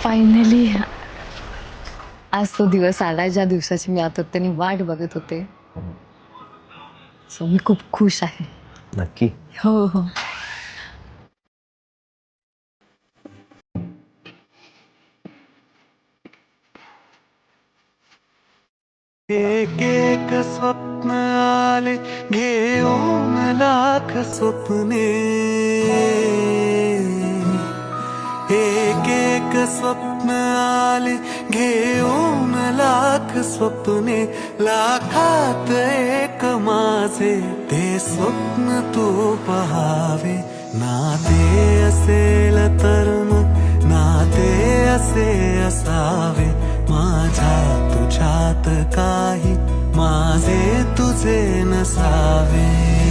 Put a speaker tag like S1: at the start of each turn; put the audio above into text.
S1: Finally आज तो दिवस आलाय ज्या दिवसाची मी आतुरतेने वाट बघत होते. सो मी खूप खुश आहे.
S2: नक्की.
S1: हो हो.
S3: एक एक स्वप्न आले घेऊन लाख स्वप्ने, एक एक स्वप्न आले घेऊन लाख स्वप्ने, लाखात एक माझे ते स्वप्न तू पहावे. नाते असेल तर मग नाते असे असावे, माझ्या तुझ्यात काही माझे तुझे नसावे.